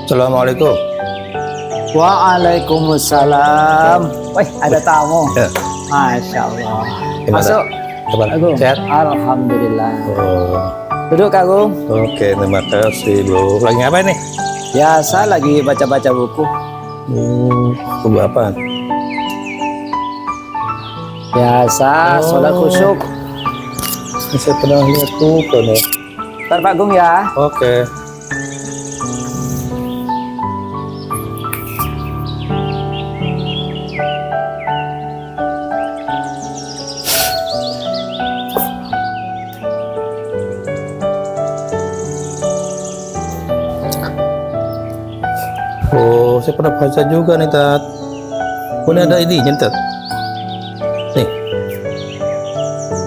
Assalamualaikum. Waalaikumsalam. Wih, ada tamu. Ya. Masya Allah. Gimana? Masuk. Kabar? Agung. Sehat? Alhamdulillah. Oh, Duduk, Kak Agung. oke, terima kasih, Bro. Lagi ngapain nih? Biasa lagi baca-baca buku. Buku apa? Biasa, sholat khusyuk. Saya pernah lihat buku nih. Ntar Pak Agung ya. Oke. Oh, saya pernah baca juga nih, Tat. Oh, ini ada ininya, Tat. Nih.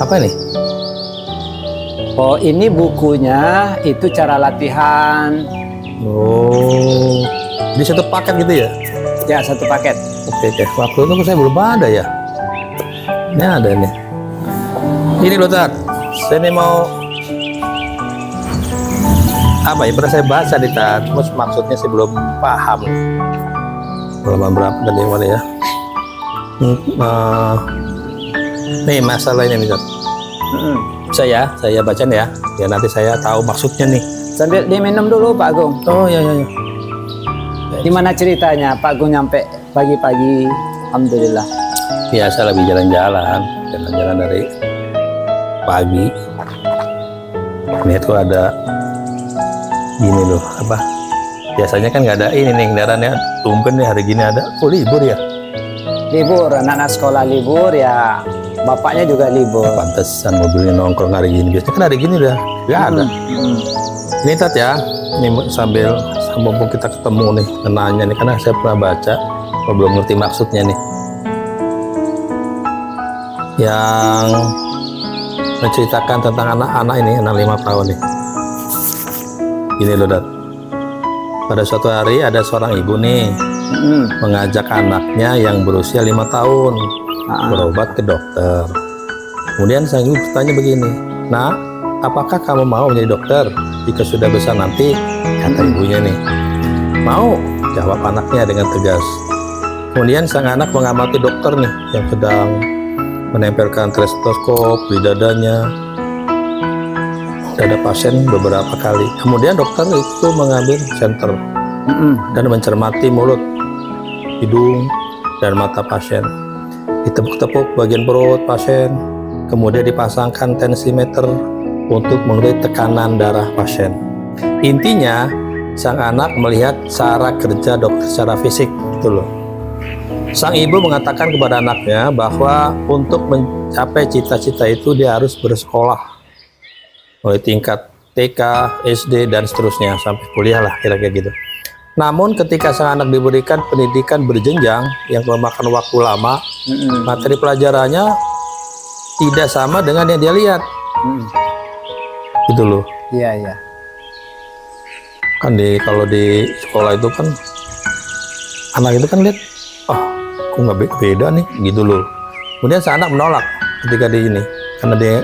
Apa nih? Oh, ini bukunya itu cara latihan. Oh, di satu paket gitu ya? Ya, satu paket. Oke, waktu itu saya belum ada ya. Ini ada nih. Ini loh, Tat. Saya ini mau apa ya? Pernah saya baca di Tat. Terus maksudnya saya belum paham. Halaman berapa tadi mana ya? Nih masalah ini nih, Tat. Saya baca nih ya. Ya nanti saya tahu maksudnya nih. Sambil diminum dulu Pak Agung. Oh ya. Gimana ceritanya Pak Agung nyampe pagi-pagi? Alhamdulillah. Biasa lebih jalan-jalan dari pagi. Lihat kok ada gini loh, apa? Biasanya kan nggak ada ini nih kendaraannya. Tumpen nih hari gini ada. Oh, libur ya? Libur, anak-anak sekolah libur ya. Bapaknya juga libur. Pantesan mobilnya nongkrong hari gini. Biasanya kan hari gini udah nggak ada. Ini Tat ya. Ini sambil mumpung kita ketemu nih, nanya nih karena saya pernah baca, belum ngerti maksudnya nih. Yang menceritakan tentang anak-anak ini, anak 5 tahun nih. Gini loh, Tat. Pada suatu hari ada seorang ibu nih mengajak anaknya yang berusia 5 tahun berobat ke dokter. Kemudian sang ibu bertanya begini, "Nak, apakah kamu mau menjadi dokter jika sudah besar nanti?" Kata ibunya nih. "Mau," jawab anaknya dengan tegas. Kemudian sang anak mengamati dokter nih yang sedang menempelkan stetoskop di dadanya. Dada pasien beberapa kali. Kemudian dokter itu mengambil senter dan mencermati mulut, hidung, dan mata pasien. Ditepuk-tepuk bagian perut pasien, kemudian dipasangkan tensimeter untuk mengetahui tekanan darah pasien. Intinya, sang anak melihat cara kerja dokter secara fisik, gitu loh. Sang ibu mengatakan kepada anaknya bahwa untuk mencapai cita-cita itu dia harus bersekolah mulai tingkat TK, SD, dan seterusnya sampai kuliah lah kira-kira gitu. Namun ketika sang anak diberikan pendidikan berjenjang yang memakan waktu lama, materi pelajarannya tidak sama dengan yang dia lihat. Gitu loh. Iya. Kan kalau di sekolah itu kan anak itu kan lihat, oh, kok nggak beda nih, gitu loh. Kemudian sang anak menolak ketika di ini, karena dia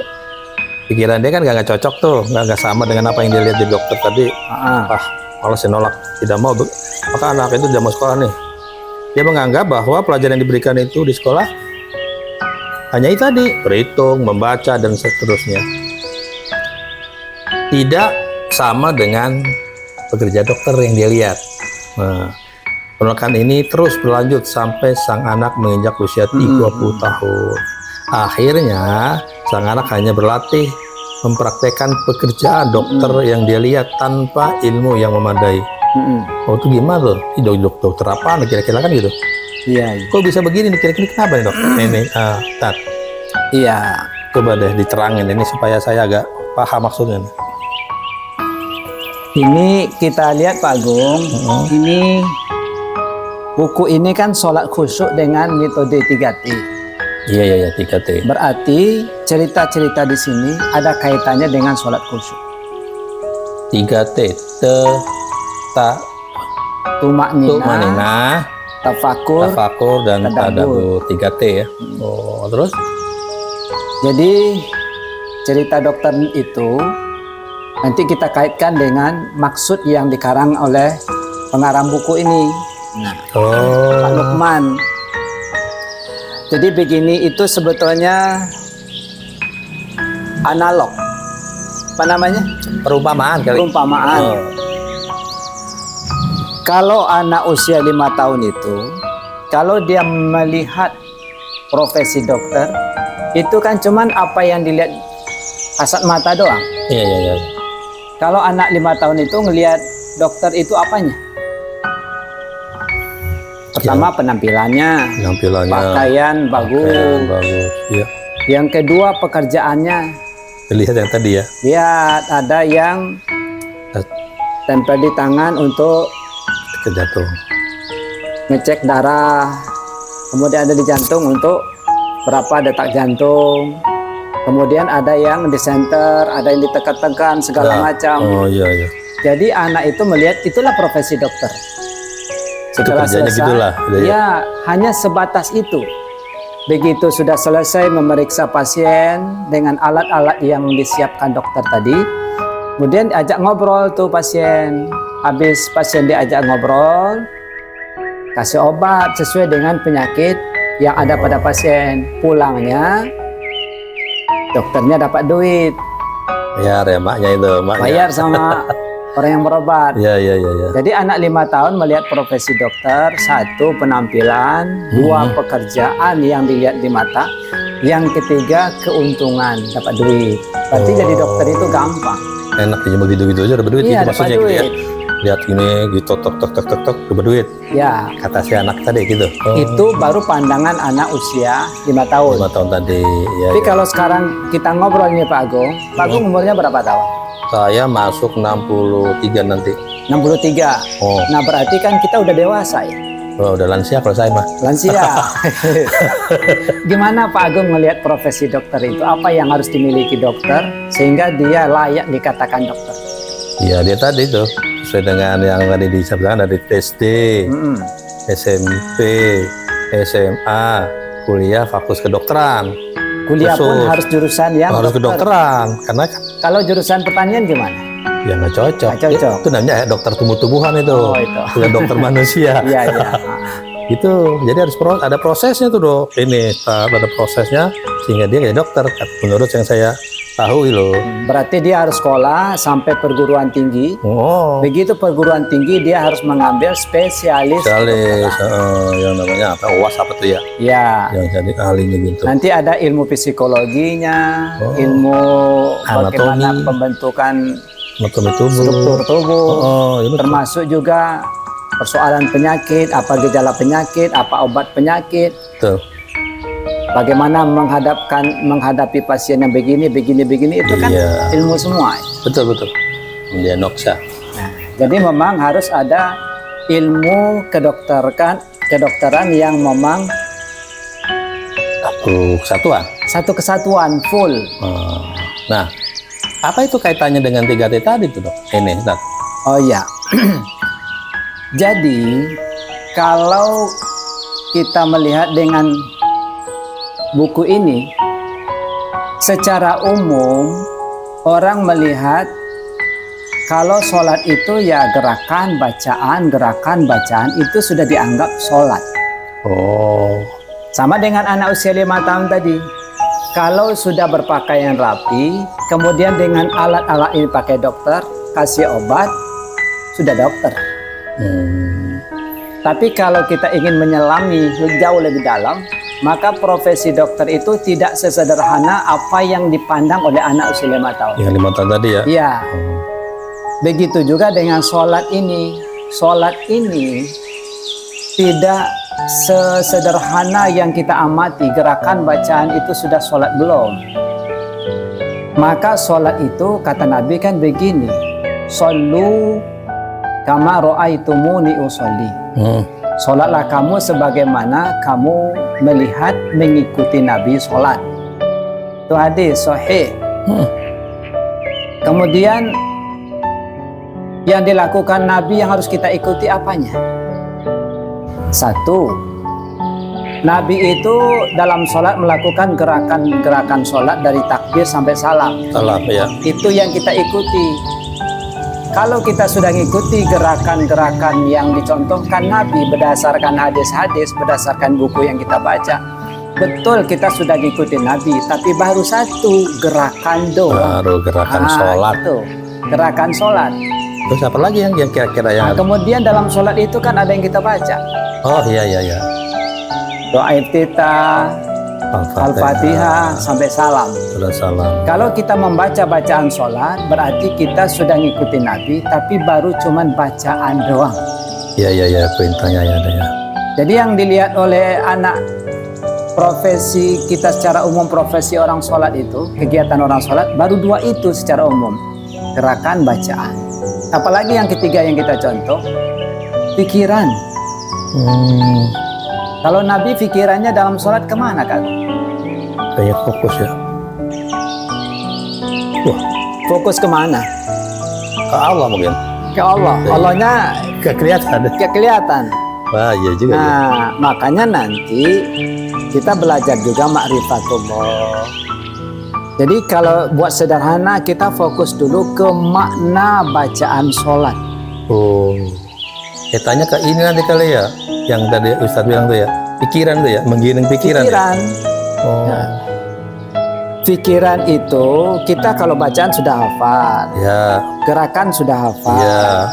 pikiran dia kan nggak cocok tuh, nggak sama dengan apa yang dia lihat di dokter tadi. Malah saya nolak, tidak mau. Maka anak itu tidak mau sekolah nih. Dia menganggap bahwa pelajaran yang diberikan itu di sekolah hanya itu tadi, berhitung, membaca, dan seterusnya. Tidak sama dengan pekerja dokter yang dia lihat. Nah, penolakan ini terus berlanjut sampai sang anak menginjak usia 30 tahun. Akhirnya, sang anak hanya berlatih mempraktekkan pekerjaan dokter yang dia lihat tanpa ilmu yang memadai. Oh, itu gimana tuh? Dokter apa? Kira-kira kan gitu. Iya. Kok bisa begini nih? Kira-kira kenapa nih, Dok? Ini, Tat. Iya. Coba deh diterangin ini supaya saya agak paham maksudnya. Ini kita lihat Pak Agung. Ini buku ini kan sholat khusyuk dengan metode 3T. Iya, 3T. Berarti cerita-cerita di sini ada kaitannya dengan sholat khusyuk. 3T. Tumak nina, tafakur, dan tadabbur. 3T ya. Oh, terus? Jadi cerita dokter itu nanti kita kaitkan dengan maksud yang dikarang oleh pengarang buku ini. Nah, Pak Oh, Lukman. Jadi begini, itu sebetulnya analog. Apa namanya? perumpamaan kali. Perumpamaan. Oh, Kalau anak usia 5 tahun itu, kalau dia melihat profesi dokter, itu kan cuman apa yang dilihat kasat mata doang. iya iya iya. Kalau anak 5 tahun itu ngelihat dokter itu apanya? Pertama penampilannya, Penampilannya. pakaian bagus. Pakaian bagus. Iya. Yang kedua pekerjaannya, Lihat yang tadi ya. lihat ada yang tempel di tangan untuk Kejantung. ngecek darah, kemudian ada di jantung untuk berapa detak jantung, kemudian ada yang di center, ada yang ditekan-tekan segala macam. Oh iya iya. Jadi anak itu melihat itulah profesi dokter. Setelah kerjanya selesai, gitulah, gitu ya. ya hanya sebatas itu. Begitu sudah selesai memeriksa pasien dengan alat-alat yang disiapkan dokter tadi, kemudian diajak ngobrol tuh pasien. Habis pasien diajak ngobrol, kasih obat sesuai dengan penyakit yang ada pada pasien. Pulangnya, dokternya dapat duit, Bayar ya maknya itu, maknya. bayar sama orang yang berobat. Iya iya iya iya. Jadi anak 5 tahun melihat profesi dokter, satu penampilan, dua pekerjaan yang dilihat di mata, yang ketiga keuntungan, dapat duit. Berarti jadi dokter itu gampang. Enak aja begitu-gitu aja dapat duit Iya, itu dapat maksudnya gitu ya. duit. Lihat ini gitu tok tok tok tok tok dapat duit. Ya, Kata si anak tadi gitu. Oh, itu baru pandangan anak usia 5 tahun. 5 tahun tadi. Ya, Tapi ya. kalau sekarang kita ngobrol nih Pak Agung umurnya berapa tahun? Saya masuk 63 nanti. 63. Oh, Nah berarti kan kita udah dewasa ya? oh, udah lansia kalau saya mah. Lansia. Gimana Pak Agung melihat profesi dokter itu? Apa yang harus dimiliki dokter sehingga dia layak dikatakan dokter? Iya dia tadi tuh sesuai dengan yang tadi disebutkan dari SD, Mm-mm. SMP, SMA, kuliah fakultas kedokteran. Kuliah pun Khusus. harus jurusan yang Harus dokter. kedokteran karena kan Kalau jurusan pertanian gimana? ya nggak cocok. Nggak cocok. Itu namanya ya, dokter tumbuh-tumbuhan itu. Oh, itu. Bukan dokter manusia. Iya iya. Itu jadi harus ada prosesnya tuh dok. Ini ada prosesnya sehingga dia jadi dokter. Menurut yang saya tahu loh. Berarti dia harus sekolah sampai perguruan tinggi. Oh, Begitu perguruan tinggi dia harus mengambil spesialis. spesialis yang namanya apa? UAS apa tuh ya? Ya. Yang jadi ahlinya gitu. Nanti ada ilmu psikologinya, Oh. ilmu bagaimana Anatomi. pembentukan Anatomi tubuh. struktur tubuh, Oh, iya betul. termasuk juga persoalan penyakit, apa gejala penyakit, apa obat penyakit, Betul. bagaimana menghadapi pasien yang begini, itu kan Iya. ilmu semua. Betul betul. Mendiagnosa. Nah, jadi memang harus ada ilmu kedokteran yang memang Satu kesatuan. satu kesatuan full. Nah, apa itu kaitannya dengan 3T tadi tuh dok? Ini, dok. Oh iya. Jadi kalau kita melihat dengan buku ini, secara umum orang melihat kalau sholat itu ya gerakan bacaan itu sudah dianggap sholat. Oh, Sama dengan anak usia 5 tahun tadi. Kalau sudah berpakaian rapi, kemudian dengan alat-alat ini pakai dokter, kasih obat, sudah dokter. Tapi kalau kita ingin menyelami jauh lebih dalam, maka profesi dokter itu tidak sesederhana apa yang dipandang oleh anak usia 5 tahun. yang 5 tahun tadi ya? Iya. Begitu juga dengan sholat ini. Sholat ini tidak sesederhana yang kita amati. Gerakan bacaan itu sudah sholat belum. Maka sholat itu kata Nabi kan begini. Shollu kama ra'aitumuni usolli. Sholatlah kamu sebagaimana kamu melihat mengikuti Nabi sholat. Itu hadis sahih. Kemudian yang dilakukan Nabi yang harus kita ikuti apanya? Satu, Nabi itu dalam sholat melakukan gerakan sholat dari takbir sampai salam. Salam ya. Itu yang kita ikuti. Kalau kita sudah mengikuti gerakan-gerakan yang dicontohkan Nabi berdasarkan hadis-hadis, berdasarkan buku yang kita baca, betul kita sudah ngikutin Nabi, tapi baru satu gerakan doang. Baru gerakan sholat. Itu, gerakan sholat. Terus apa lagi yang kira-kira yang Nah, kemudian dalam sholat itu kan ada yang kita baca. Oh iya iya iya. Doa iftitah, Al-Fatihah sampai salam. Sudah salam. Kalau kita membaca bacaan sholat, berarti kita sudah ngikutin Nabi, tapi baru cuman bacaan doang. Iya iya iya, perintahnya ya ada ya. Jadi yang dilihat oleh anak profesi kita secara umum, profesi orang sholat itu, kegiatan orang sholat, baru dua itu secara umum. Gerakan bacaan. Apalagi yang ketiga yang kita contoh, pikiran. Kalau Nabi pikirannya dalam sholat kemana Kak? Kayak fokus ya. Wah, Fokus kemana? ke Allah mungkin. Ke Allah. Allahnya Gak kelihatan. kelihatan. Wah iya juga ya. Nah, makanya nanti kita belajar juga ma'rifatullah. Jadi kalau buat sederhana, kita fokus dulu ke makna bacaan sholat. Oh. Tanya ke ini nanti kali ya. Yang tadi Ustadz bilang tuh ya. Pikiran tuh ya, menggiring pikiran. Pikiran. Ya? Oh. Ya. Pikiran itu kita kalau bacaan sudah hafal, Ya. gerakan sudah hafal, Ya.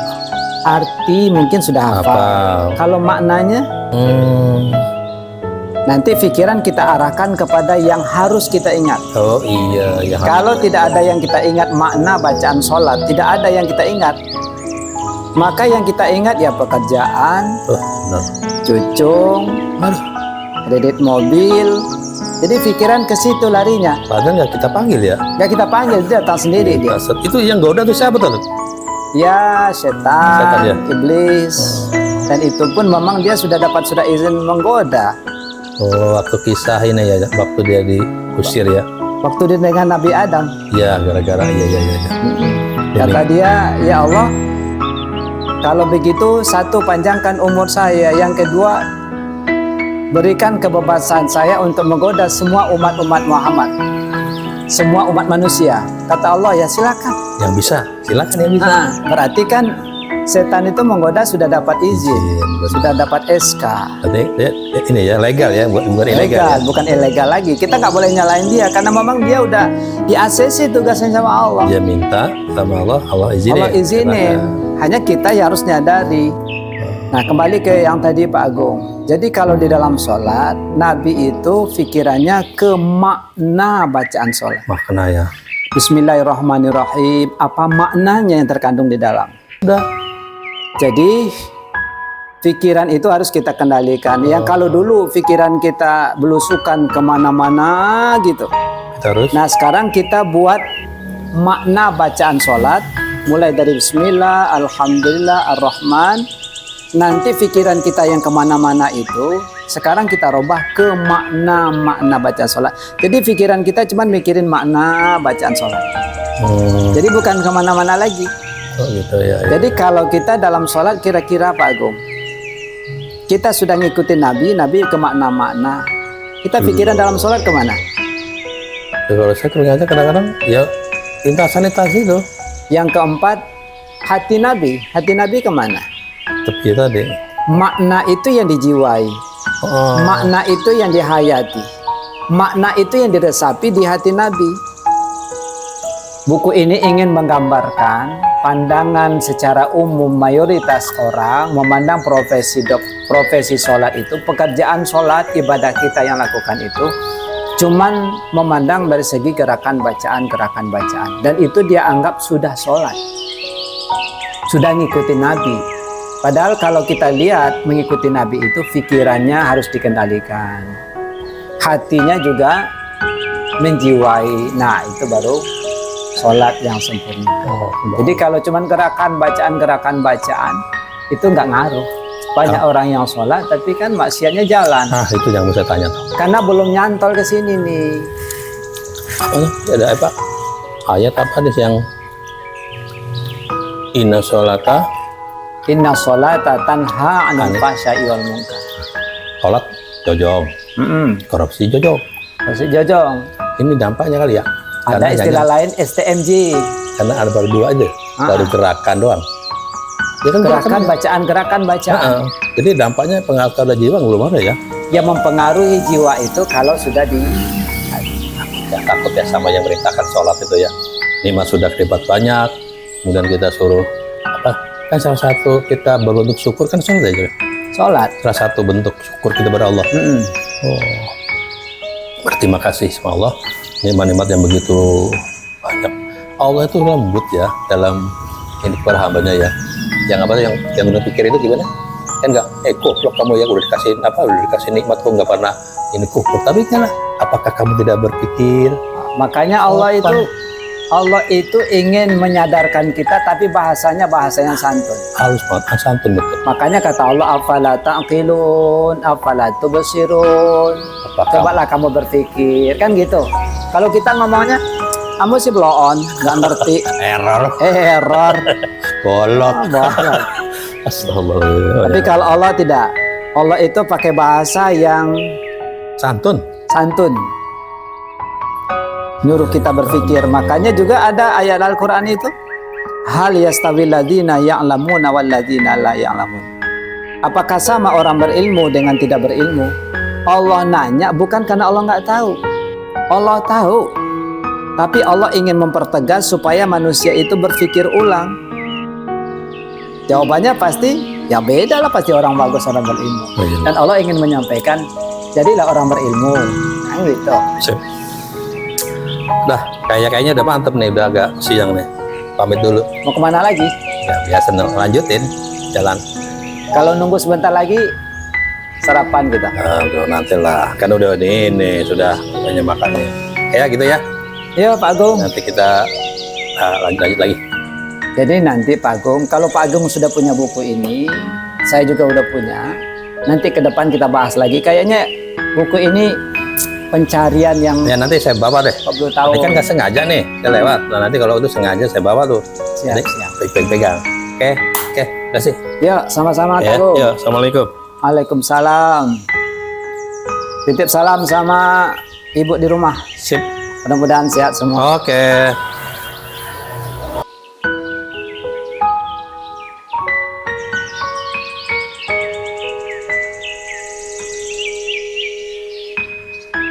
arti mungkin sudah hafal. Hafal. Kalau maknanya, nanti pikiran kita arahkan kepada yang harus kita ingat. Oh iya. Ya. Kalau tidak ada yang kita ingat makna bacaan sholat, tidak ada yang kita ingat, maka yang kita ingat ya pekerjaan, Oh, benar. cucung, kredit mobil. Jadi pikiran ke situ larinya. Padahal nggak kita panggil ya. Nggak kita panggil, dia datang sendiri dia. Itu yang goda tuh siapa tuh? Ya setan, Setan, ya? iblis. Dan itu pun memang dia sudah izin menggoda. Oh, waktu kisah ini ya, waktu dia diusir ya. Waktu dia dengan Nabi Adam. Ya, gara-gara iya. Kata dia, ya Allah, kalau begitu satu panjangkan umur saya, yang kedua berikan kebebasan saya untuk menggoda semua umat-umat Muhammad, semua umat manusia. Kata Allah, ya silakan. Yang bisa, silakan yang bisa. Nah, berarti kan setan itu menggoda sudah dapat izin, benar. sudah dapat SK. Berarti ini ya legal ya, bukan ilegal ya. Bukan ilegal lagi. Kita nggak boleh nyalain dia karena memang dia udah di ACC tugasnya sama Allah. Dia minta sama Allah, Allah izinin. Allah izinin. Hanya kita yang harus nyadari. Nah, kembali ke yang tadi Pak Agung. Jadi kalau di dalam sholat, Nabi itu pikirannya ke makna bacaan sholat. Makna ya. Bismillahirrahmanirrahim. Apa maknanya yang terkandung di dalam? Udah. Jadi pikiran itu harus kita kendalikan. Yang kalau dulu pikiran kita belusukan kemana-mana gitu. Terus? Nah sekarang kita buat makna bacaan sholat. Mulai dari Bismillah, Alhamdulillah, Ar-Rahman. Nanti pikiran kita yang kemana-mana itu sekarang kita robah ke makna bacaan sholat. Jadi pikiran kita cuma mikirin makna bacaan sholat. Jadi bukan kemana-mana lagi. Oh gitu ya. Jadi kalau kita dalam sholat kira-kira Pak Agung, kita sudah ngikutin Nabi ke makna-makna. Kita pikiran dalam sholat kemana? Ya, kalau saya ternyata kadang-kadang ya lintasan itu. Yang keempat, hati Nabi. Hati Nabi kemana? Tepi tadi. Makna itu yang dijiwai. Oh. Makna itu yang dihayati. Makna itu yang diresapi di hati Nabi. Buku ini ingin menggambarkan pandangan secara umum mayoritas orang memandang profesi sholat itu, pekerjaan sholat, ibadah kita yang lakukan itu cuman memandang dari segi gerakan bacaan. Dan itu dia anggap sudah sholat. Sudah ngikutin Nabi. Padahal kalau kita lihat mengikuti Nabi itu pikirannya harus dikendalikan. Hatinya juga menjiwai. Nah itu baru sholat yang sempurna. Jadi kalau cuma gerakan bacaan itu nggak ngaruh. Banyak orang yang sholat tapi kan maksiatnya jalan. Nah itu yang mau saya tanya. Karena belum nyantol ke sini nih. Ada apa? Ayat apa nih yang Inna sholata tanha 'anil fahsya'i wal munkar. Sholat jojong, korupsi jojong. Masih jojong. Ini dampaknya kali ya. Ada istilah lain STMJ. Karena ada baru dua aja. baru gerakan doang. Ya kan Gerakan bacaan. Jadi dampaknya pengaruh pada jiwa belum ada ya. Yang mempengaruhi jiwa itu kalau sudah di Ya takut ya sama yang merintahkan sholat itu ya. Nikmat sudah kelipat banyak, kemudian kita suruh apa? Kan salah satu kita berbentuk syukur kan sholat aja. sholat. Salah satu bentuk syukur kita kepada Allah. Oh, berterima kasih sama Allah. Nikmat-nikmat yang begitu banyak. Allah itu lembut ya dalam ini kepada hambanya ya. Yang apa yang benar pikir itu gimana? Kan enggak, goblok kamu ya udah dikasih nikmat kok nggak pernah ini kufur. Tapi kan apakah kamu tidak berpikir? Makanya Allah itu ingin menyadarkan kita, tapi bahasanya bahasa yang santun. Halus banget, santun betul. Makanya kata Allah, afala ta'qilun, afala tubsirun. Cobalah kamu berpikir, kan gitu. Kalau kita ngomongnya, kamu sih blow on, nggak ngerti. Error. Bolot. Bolot. Astagfirullah. Tapi kalau Allah tidak, Allah itu pakai bahasa yang Santun. Nyuruh kita berpikir. Makanya juga ada ayat Al-Quran itu, hal yastawil ladzina ya'lamuna wal ladzina la ya'lamun. Apakah sama orang berilmu dengan tidak berilmu? Allah nanya bukan karena Allah nggak tahu. Allah tahu. Tapi Allah ingin mempertegas supaya manusia itu berpikir ulang. Jawabannya pasti ya beda lah, pasti orang bagus, orang berilmu. Dan Allah ingin menyampaikan, jadilah orang berilmu. Nah, gitu. Sip. Dah, kayaknya udah mantep nih, udah agak siang nih. Pamit dulu. Mau kemana lagi? Ya biasa lanjutin jalan. Kalau nunggu sebentar lagi sarapan kita. Aduh, nanti lah. Kan udah ini sudah banyak makannya. Ya gitu ya. Iya Pak Agung. Nanti kita lanjut lagi. Jadi nanti Pak Agung, kalau Pak Agung sudah punya buku ini, saya juga udah punya. Nanti ke depan kita bahas lagi. Kayaknya buku ini pencarian yang ya nanti saya bawa deh. 40 tahun. Ini kan nggak sengaja nih, saya lewat. Nah nanti kalau itu sengaja saya bawa tuh. Siap. Pegang. Oke, udah sih. Ya, sama-sama Pak Ya, Agung. ya, assalamualaikum. Waalaikumsalam. Titip salam sama ibu di rumah. Sip. Mudah-mudahan sehat semua. Oke.